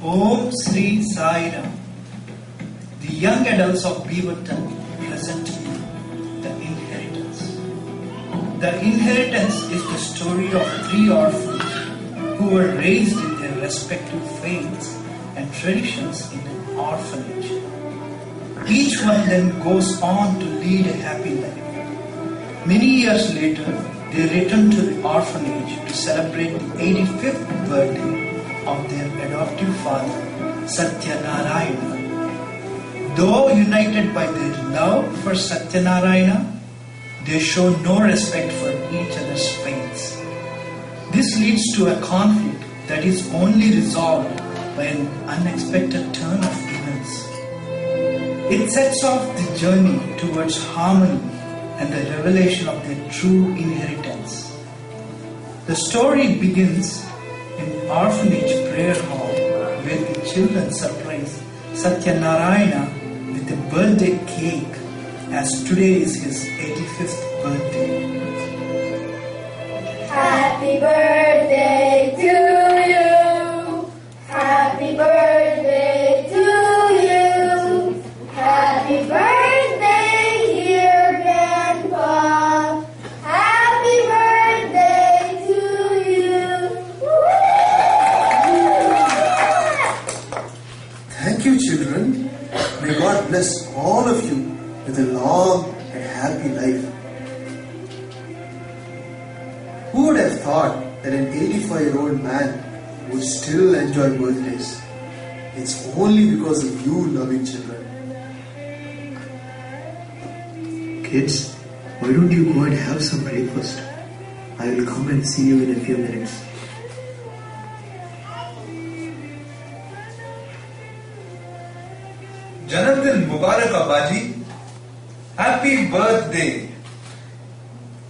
Om Sri Sai Ram. The young adults of Beaverton present to you the inheritance. The inheritance is the story of 3 orphans who were raised in their respective faiths and traditions in an orphanage. Each one then goes on to lead a happy life. Many years later, they return to the orphanage to celebrate the 85th birthday of their adoptive father, Sathya Sai Baba. Though united by their love for Sathya Sai, they show no respect for each other's faiths. This leads to a conflict that is only resolved by an unexpected turn of events. It sets off the journey towards harmony and the revelation of their true inheritance. The story begins in orphanage prayer hall where the children surprise Sathya Sai with a birthday cake as today is his 85th birthday. Happy birthday to you. Happy birthday to you. Happy birthday, dear Grandpa. Happy birthday to you. Thank you, children. May God bless all of you with a long and happy life. Who would have thought that an 85-year-old man would still enjoy birthdays? It's only because of you loving children. Kids, why don't you go and have some breakfast? I will come and see you in a few minutes. Janamdin Mubarak Abbaji. Happy birthday.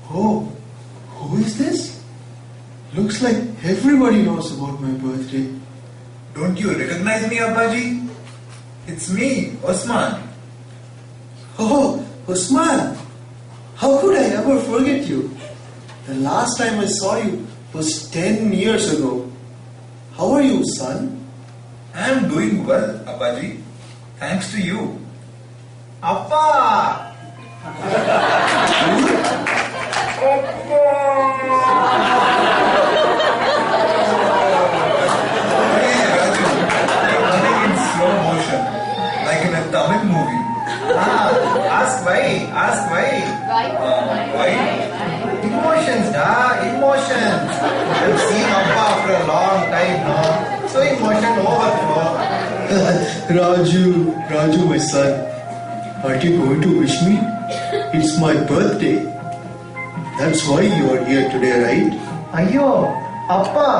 Oh, who is this? Looks like everybody knows about my birthday. Don't you recognize me, Abbaji? It's me, Osman. Oh, Osman! How could I ever forget you? The last time I saw you was 10 years ago. How are you, son? I am doing well, Abbaji. Thanks to you. Appa! Slow motion, like in a Tamil movie. Ask why? Why? Emotions, emotions. I've seen Appa after a long time now. So emotion overflow. Raju, my son. Aren't you going to wish me? It's my birthday. That's why you are here today, right? Ayyo, Appa,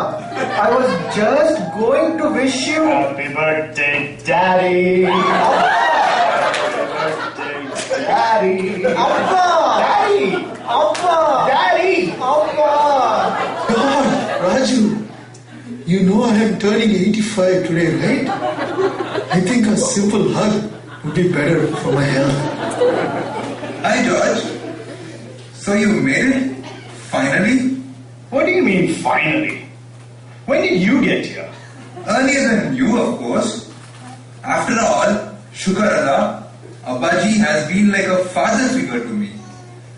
I was just going to wish you. Happy birthday, Daddy! Daddy! Appa! Daddy! Appa! Daddy! Appa! God, Raju, you know I am turning 85 today, right? I think a simple hug would be better for my health. Hi, George. So you made it? Finally? What do you mean, finally? When did you get here? Earlier than you, of course. After all, Shukar Allah, Abbaji has been like a father figure to me.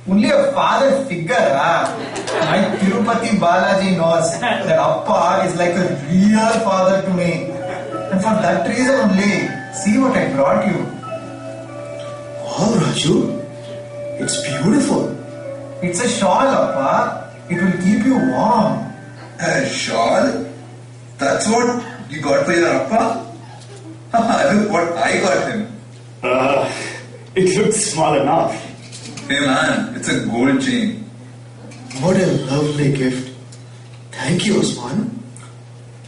Only a father figure, My Tirupati Balaji knows that Appa is like a real father to me. And for that reason only, see what I brought you. Wow, Raju, it's beautiful. It's a shawl, Appa. It will keep you warm. A shawl? That's what you got for your Appa? Look what I got him. It looks small enough. Hey man, it's a gold chain. What a lovely gift. Thank you, Osman.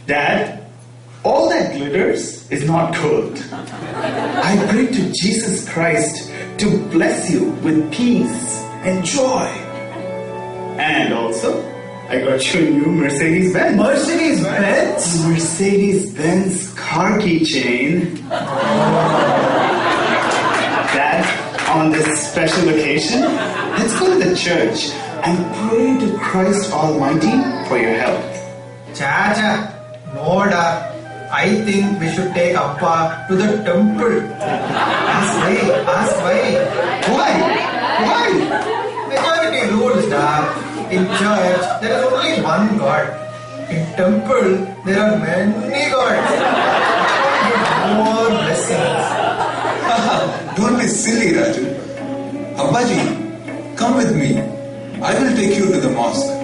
Dad, all that glitters is not gold. I pray to Jesus Christ to bless you with peace and joy. And also, I got you a new Mercedes-Benz. Mercedes-Benz? Mercedes-Benz car keychain. Dad, on this special occasion, let's go to the church and pray to Christ Almighty for your health. Cha, no da. I think we should take Appa to the temple. Ask why. Why? Majority rules, da. In church, there is only one God. In temple, there are many gods. More blessings. Don't be silly, Raju. Abbaji, come with me. I will take you to the mosque.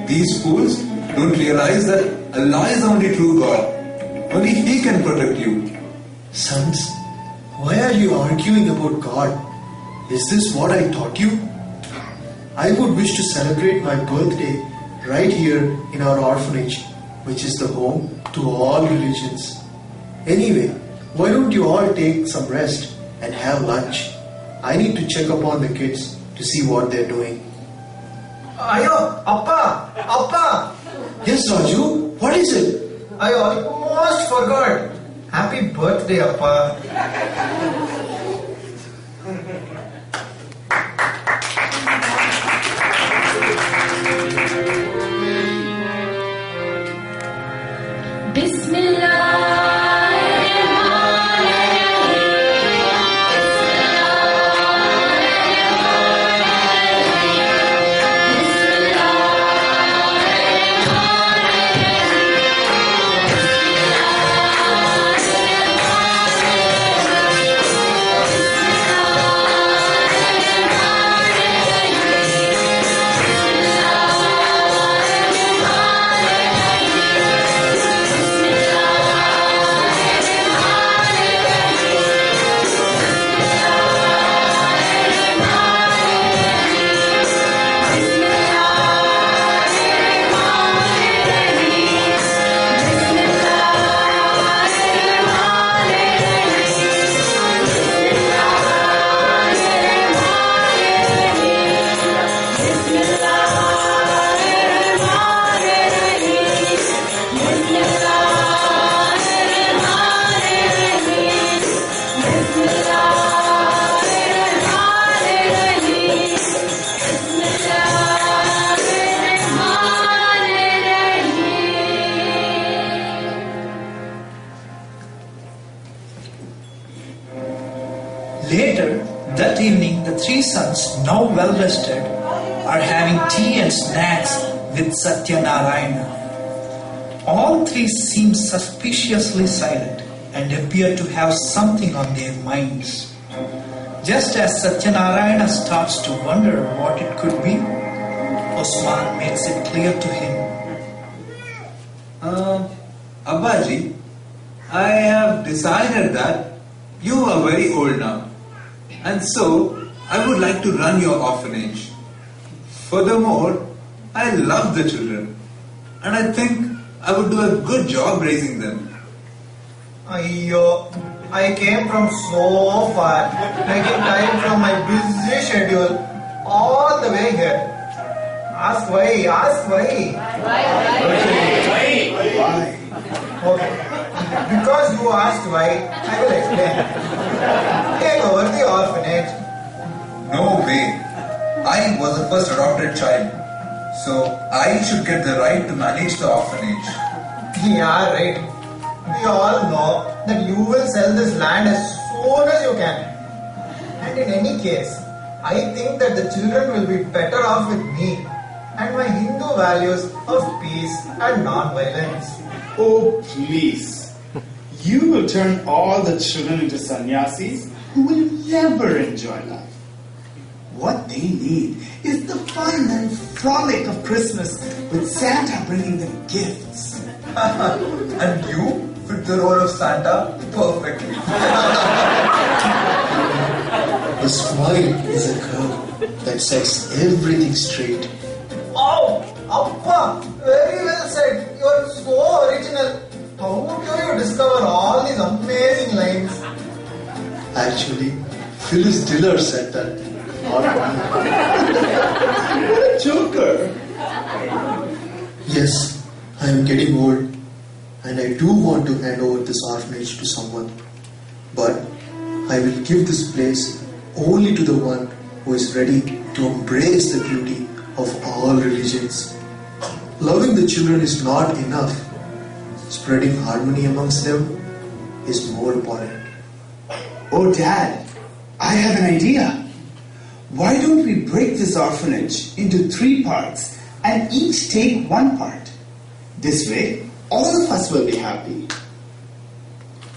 These fools don't realize that Allah is the only true God. Only He can protect you. Sons, why are you arguing about God? Is this what I taught you? I would wish to celebrate my birthday right here in our orphanage, which is the home to all religions. Anyway, why don't you all take some rest and have lunch? I need to check upon the kids to see what they're doing. Ayo, Appa! Yes, Raju, what is it? I almost forgot. Happy birthday, Appa. Later, that evening, the three sons, now well rested, are having tea and snacks with Sathya Narayana. All three seem suspiciously silent and appear to have something on their minds. Just as Sathya Narayana starts to wonder what it could be, Osman makes it clear to him. Abbaji, I have decided that you are very old now. And so, I would like to run your orphanage. Furthermore, I love the children. And I think I would do a good job raising them. Ayyo, I came from so far, taking time from my busy schedule, all the way here. Ask why. Why? Okay. Because you asked why, I will explain. Take over the orphanage. No way. I was the first adopted child. So I should get the right to manage the orphanage. Yeah, right. We all know that you will sell this land as soon as you can. And in any case, I think that the children will be better off with me and my Hindu values of peace and non-violence. Oh, please. You will turn all the children into sannyasis who will never enjoy life. What they need is the fun and frolic of Christmas with Santa bringing them gifts. And you fit the role of Santa perfectly. A smile is a curve that sets everything straight. Oh, Appa, very well said. You are so original. How do you discover all these amazing lines? Actually, Phyllis Diller said that. Not me. What a joker! Yes, I am getting old and I do want to hand over this orphanage to someone. But I will give this place only to the one who is ready to embrace the beauty of all religions. Loving the children is not enough. spreading harmony amongst them is more important. Oh, Dad, I have an idea. Why don't we break this orphanage into 3 parts and each take one part? This way, all of us will be happy.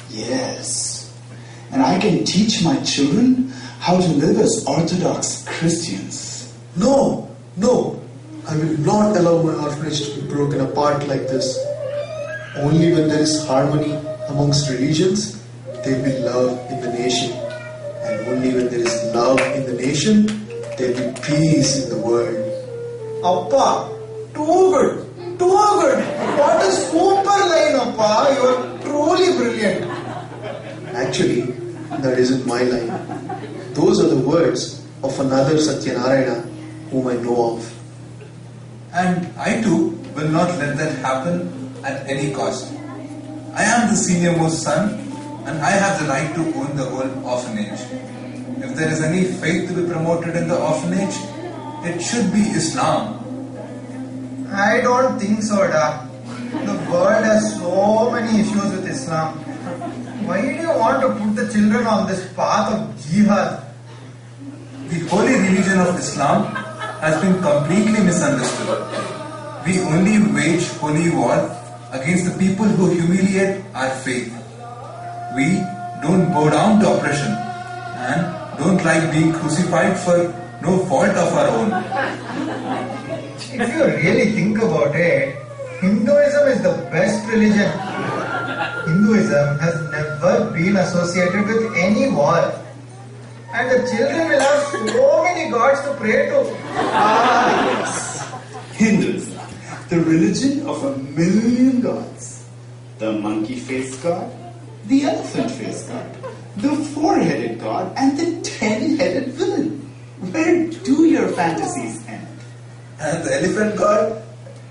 Yes, and I can teach my children how to live as Orthodox Christians. No, I will not allow my orphanage to be broken apart like this. Only when there is harmony amongst religions, there will be love in the nation. And only when there is love in the nation, there will be peace in the world. Appa, too good. What a super line, Appa. You are truly brilliant. Actually, that isn't my line. Those are the words of another Sathya Narayana whom I know of. And I too will not let that happen at any cost. I am the senior most son and I have the right to own the whole orphanage. If there is any faith to be promoted in the orphanage, it should be Islam. I don't think so, Da. The world has so many issues with Islam. Why do you want to put the children on this path of jihad? The holy religion of Islam has been completely misunderstood. We only wage holy war against the people who humiliate our faith. We don't bow down to oppression and don't like being crucified for no fault of our own. If you really think about it, Hinduism is the best religion. Hinduism has never been associated with any war. And the children will have so many gods to pray to. Ah, yes. Hinduism, the religion of 1,000,000 gods. The monkey-faced god, the elephant-faced god, the 4-headed god, and the 10-headed villain. Where do your fantasies end? And the elephant god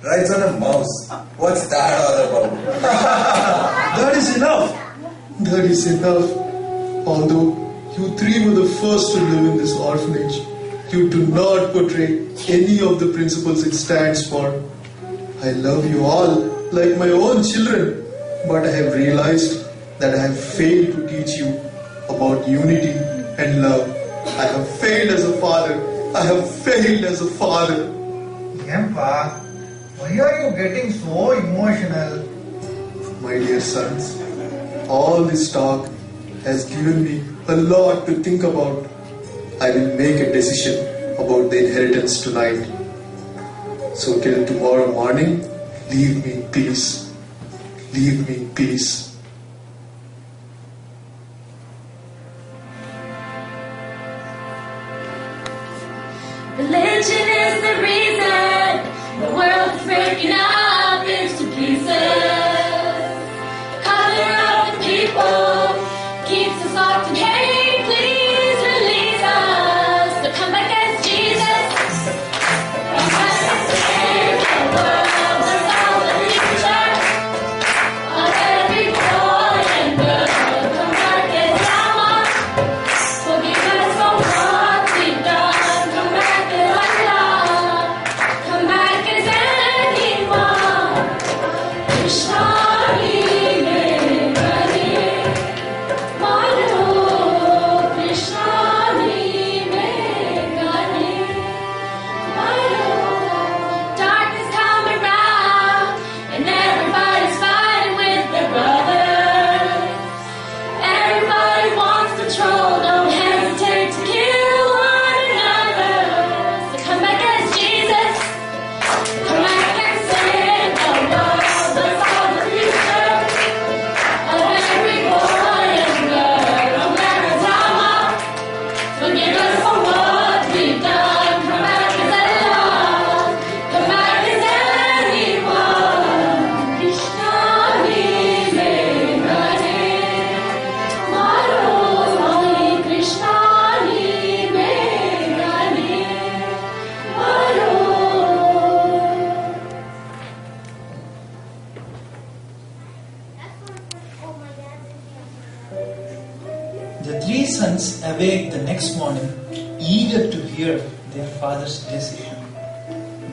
rides on a mouse. What's that all about? That is enough. That is enough. Although you 3 were the first to live in this orphanage, you do not portray any of the principles it stands for. I love you all like my own children, but I have realized that I have failed to teach you about unity and love. I have failed as a father. I have failed as a father. Yempa, why are you getting so emotional? My dear sons, all this talk has given me a lot to think about. I will make a decision about the inheritance tonight. So till tomorrow morning, leave me in peace. Leave me in peace. Religion is the reason the world's breaking up into pieces. Color of the people keeps us locked in hate. Please release us. So come back as Jesus. Come back and save the world. That's all the future of every boy and girl. Come back as Rama. Forgive us for what we've done. Come back as Allah. Come back as anyone. Krishna, The 3 sons awake the next morning, eager to hear their father's decision.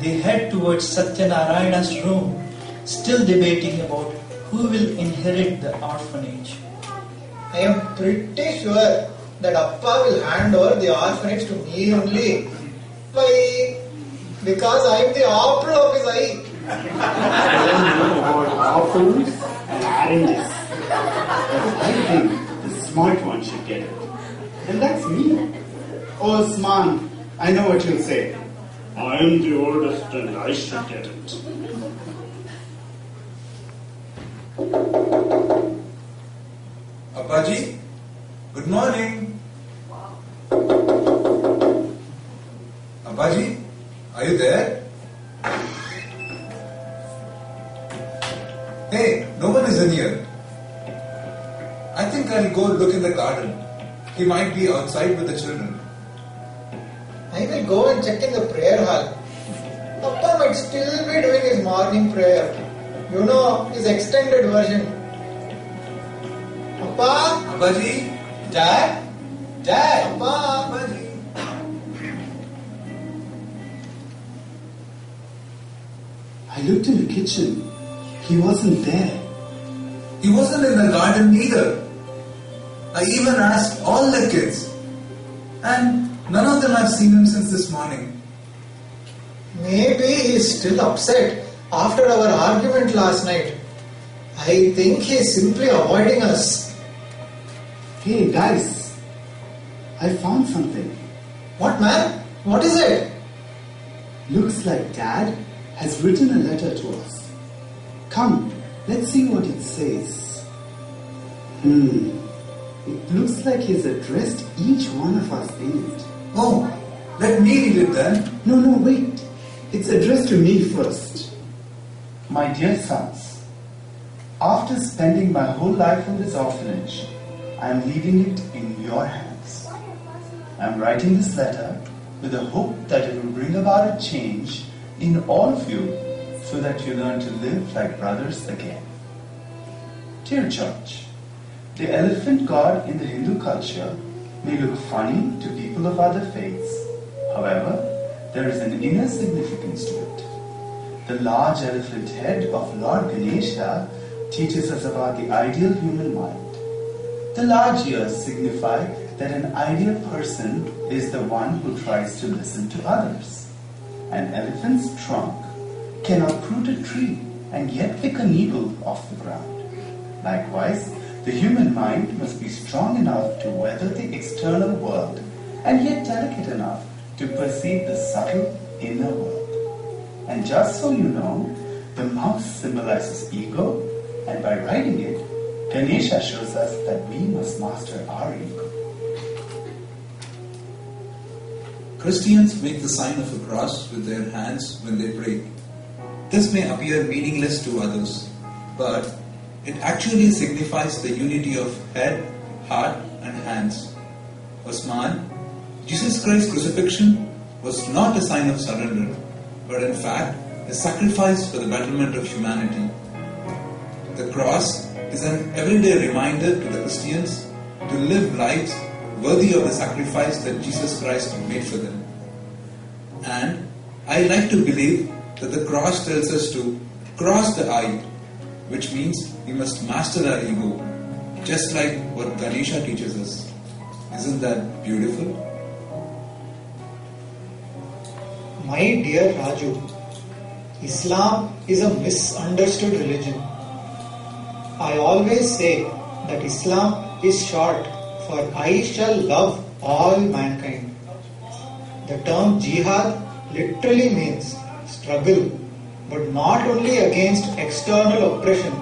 They head towards Sathya Narayana's room, still debating about who will inherit the orphanage? I am pretty sure that Appa will hand over the orphanage to me only. Why? Because I am the apple of his eye. I don't know about orphans and oranges. But I think the smart one should get it. And that's me. Oh, Osman, I know what you'll say. I am the oldest and I should get it. Appaji, good morning. Appaji, are you there? Hey, no one is in here. I think I'll go look in the garden. He might be outside with the children. I will go and check in the prayer hall. Appa might still be doing his morning prayer. You know, his extended version. Appa? Appaji? Dad? Dad? Appa? Appaji? I looked in the kitchen. He wasn't there. He wasn't in the garden either. I even asked all the kids. And none of them have seen him since this morning. Maybe he is still upset after our argument last night. I think he is simply avoiding us. Hey guys, I found something. What, man? What is it? Looks like Dad has written a letter to us. Come, let's see what it says. It looks like he's addressed each one of us in it. Oh, let me read it then. No, wait. It's addressed to me first. My dear sons, after spending my whole life in this orphanage, I am leaving it in your hands. I am writing this letter with the hope that it will bring about a change in all of you so that you learn to live like brothers again. Dear Church, the elephant god in the Hindu culture may look funny to people of other faiths. However, there is an inner significance to it. The large elephant head of Lord Ganesha teaches us about the ideal human mind. The large ears signify that an ideal person is the one who tries to listen to others. An elephant's trunk can uproot a tree and yet pick a needle off the ground. Likewise, the human mind must be strong enough to weather the external world and yet delicate enough to perceive the subtle inner world. And just so you know, the mouse symbolizes ego, and by riding it, Ganesha shows us that we must master our ego. Christians make the sign of a cross with their hands when they pray. This may appear meaningless to others, but it actually signifies the unity of head, heart, and hands. Osman, Jesus Christ's crucifixion was not a sign of surrender, but in fact a sacrifice for the betterment of humanity. The cross is an everyday reminder to the Christians to live lives worthy of the sacrifice that Jesus Christ made for them. And I like to believe that the cross tells us to cross the I, which means we must master our ego, just like what Ganesha teaches us. Isn't that beautiful? My dear Raju, Islam is a misunderstood religion. I always say that Islam is short for I shall love all mankind. The term jihad literally means struggle, but not only against external oppression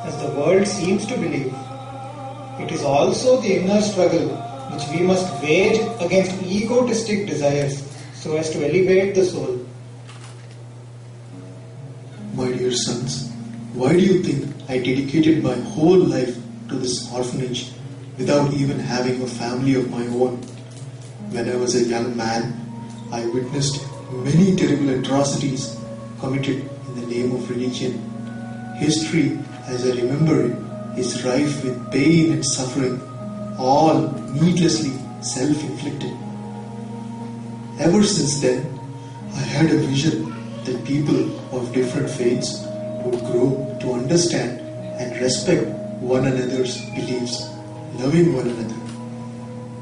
as the world seems to believe. It is also the inner struggle which we must wage against egotistic desires so as to elevate the soul. My dear sons, why do you think I dedicated my whole life to this orphanage without even having a family of my own? When I was a young man, I witnessed many terrible atrocities committed in the name of religion. History, as I remember it, is rife with pain and suffering, all needlessly self-inflicted. Ever since then, I had a vision that people of different faiths would grow to understand and and respect one another's beliefs, loving one another.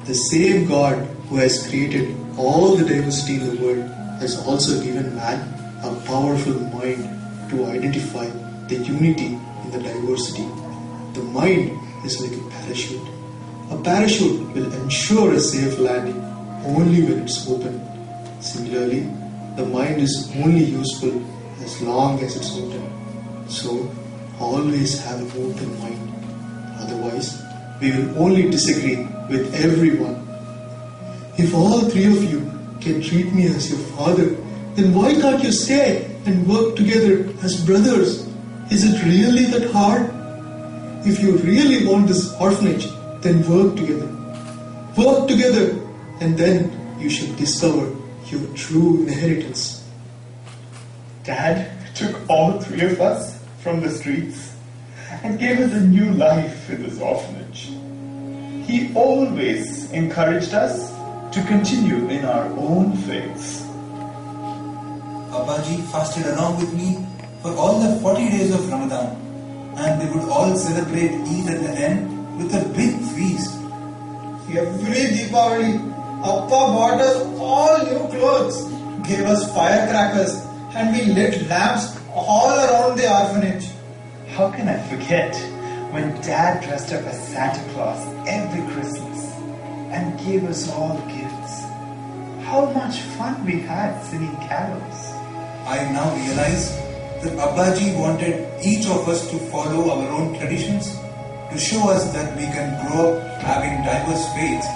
The same God who has created all the diversity in the world has also given man a powerful mind to identify the unity in the diversity. The mind is like a parachute. A parachute will ensure a safe landing only when it's open. Similarly, the mind is only useful as long as it's open. So, always have an open mind. Otherwise, we will only disagree with everyone. If all three of you can treat me as your father, then why can't you stay and work together as brothers? Is it really that hard? If you really want this orphanage, then work together. Work together, and then you should discover your true inheritance. Dad took all three of us from the streets and gave us a new life in this orphanage. He always encouraged us to continue in our own faiths. Abbaji fasted along with me for all the 40 days of Ramadan, and we would all celebrate Eid at the end with a big feast. Every Deepavali, Appa bought us all new clothes, gave us firecrackers, and we lit lamps all around the orphanage. How can I forget when Dad dressed up as Santa Claus every Christmas and gave us all gifts? How much fun we had singing carols. I now realize that Abbaji wanted each of us to follow our own traditions, to show us that we can grow up having diverse faiths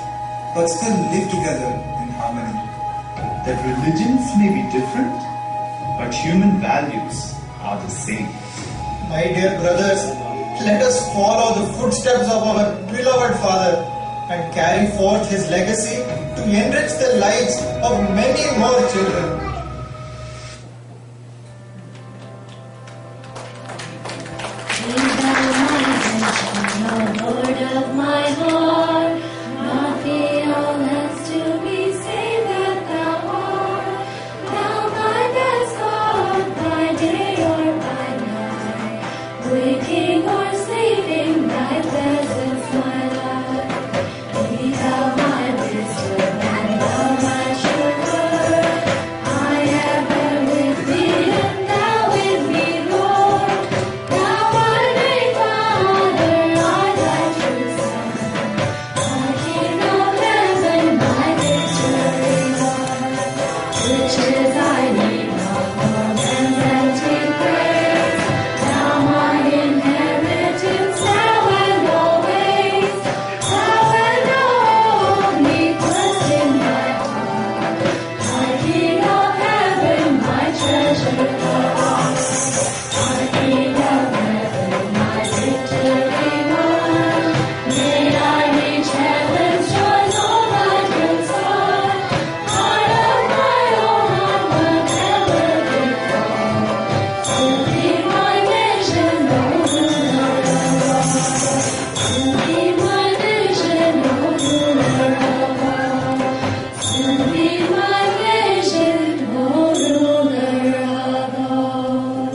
but still live together in harmony. That religions may be different, but human values are the same. My dear brothers, let us follow the footsteps of our beloved Father and carry forth his legacy to enrich the lives of many more children. Lord of my heart, not be all else to be saved that thou art. Thou my best God, by day or by night, waking or sleeping, thy presence my life. Be thou my wisdom and thou my sure word. I am there with thee and thou with me, Lord. Thou art my Father, I thy true Son. My King of heaven, my victory won. Riches I need not, more than sweet praise. Thou my inheritance, now and always. Thou and all me blessed in my heart. My King of heaven, my treasure God. My King of heaven, my victory won. May I reach heaven's joys, oh my good Son. Heart of my own, I will never be gone. To be my vision, no ruler of all. To be my vision, no ruler of all. To be my vision, no ruler of all.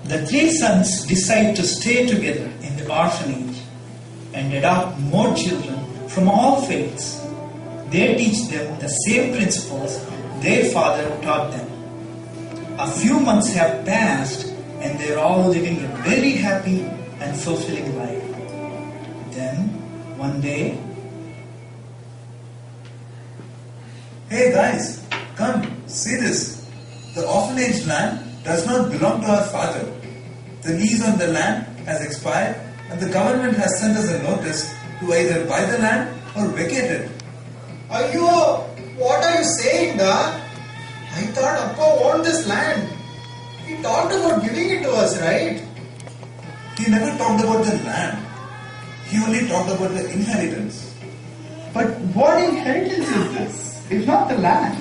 The three sons decide to stay together in the orphanage and adopt more children from all faiths. They teach them the same principles their father taught them. A few months have passed and they're all living a very happy and fulfilling life. Then, one day, Hey guys, come, see this. The orphanage land does not belong to our father. The lease on the land has expired and the government has sent us a notice to either buy the land or vacate it. Ayyo, what are you saying, Dad? I thought Appa owned this land. He talked about giving it to us, right? He never talked about the land. He only talked about the inheritance. But what inheritance is this, if not the land?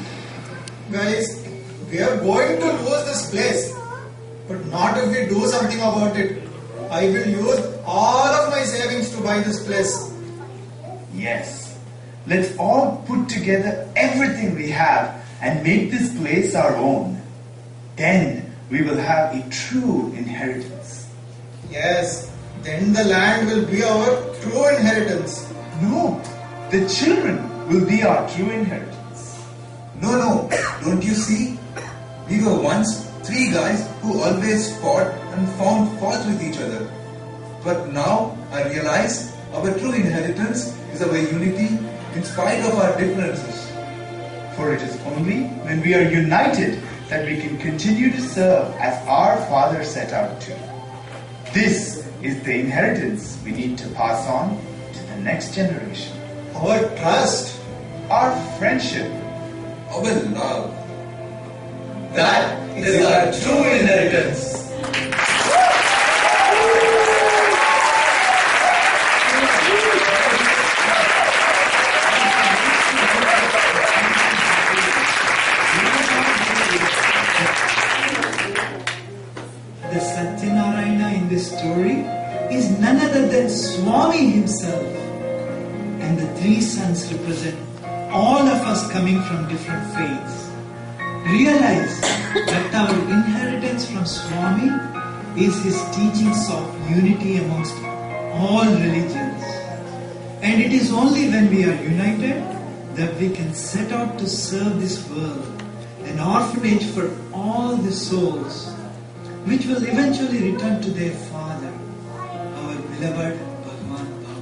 Guys, we are going to lose this place. But not if we do something about it. I will use all of my savings to buy this place. Yes. Let's all put together everything we have and make this place our own. Then we will have a true inheritance. Yes, then the land will be our true inheritance. No, the children will be our true inheritance. No, don't you see? We were once 3 guys who always fought and found fault with each other. But now I realize our true inheritance is our unity in spite of our differences. For it is only when we are united that we can continue to serve as our Father set out to. This is the inheritance we need to pass on to the next generation. Our trust, Our friendship. Our love. that is our true inheritance. The Satyanarayana in this story is none other than Swami himself. And the 3 sons represent all of us coming from different faiths. Realize that our inheritance from Swami is his teachings of unity amongst all religions. And it is only when we are united that we can set out to serve this world, an orphanage for all the souls, which will eventually return to their Father, our beloved Bhagavan Baba.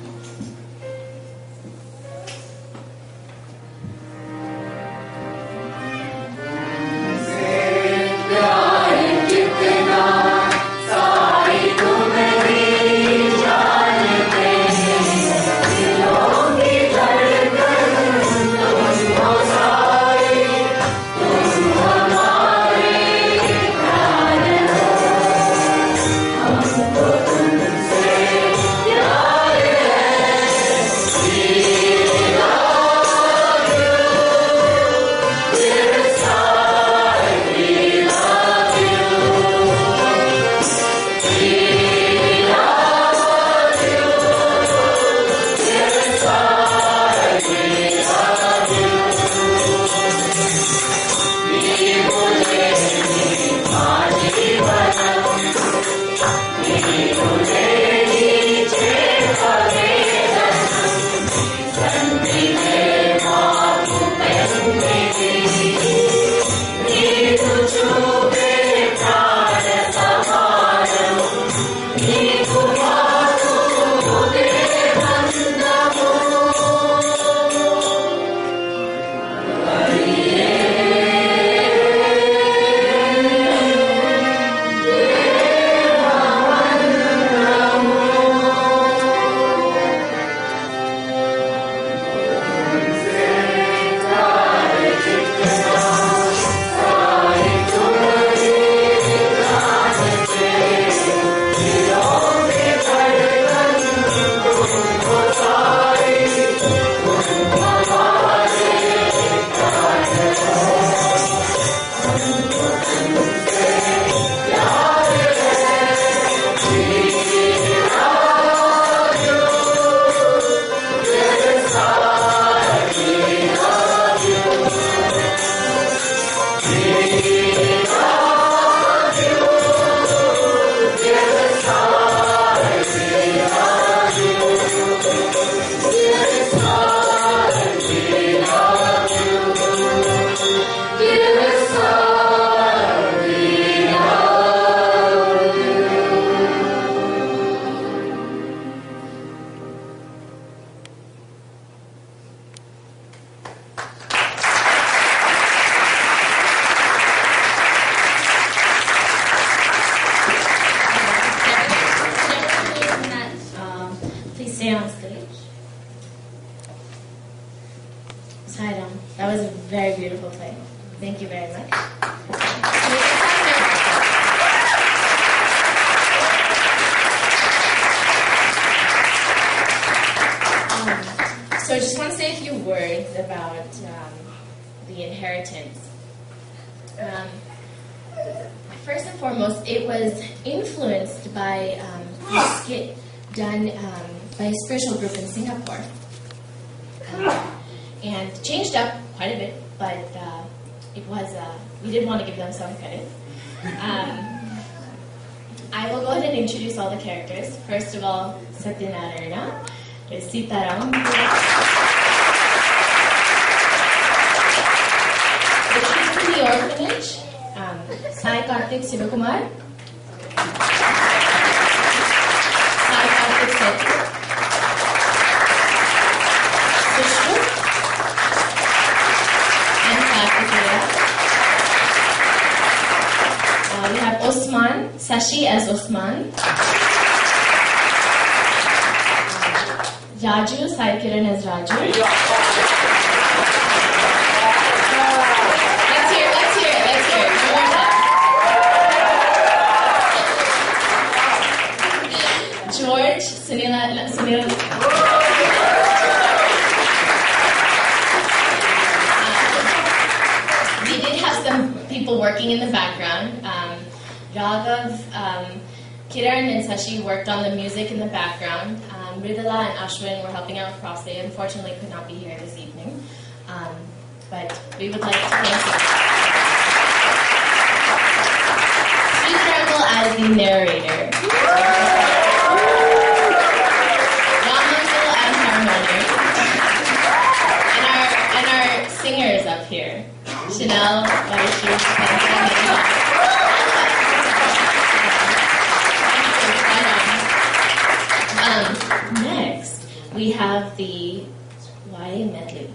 Stay on stage. Saidam, that was a very beautiful play. Thank you very much. So I just want to say a few words about the inheritance. First and foremost, it was influenced by a skit done by a spiritual group in Singapore. And changed up quite a bit, but it was, we did want to give them some credit. I will go ahead and introduce all the characters. First of all, Satyanarayana is Sitaram. The kids from the orphanage, Sai Karthik Sivakumar, Sai Karthik Sethi, Vishnu, and Karthikeya. We have Osman, Sashi as Osman, Raju, Sai Kiran as Raju. Let's hear it. One more time. George, Sunil. We did have some people working in the background. Raghav, Kiran and Sashi worked on the music in the background. Mridala and Ashwin were helping out with props. They unfortunately could not be here this evening. But we would like to thank you. Sweet Raghav as the narrator. Ramangal and harmonium. And our singers up here. Chanel, Vaishu, next, we have the YA medley.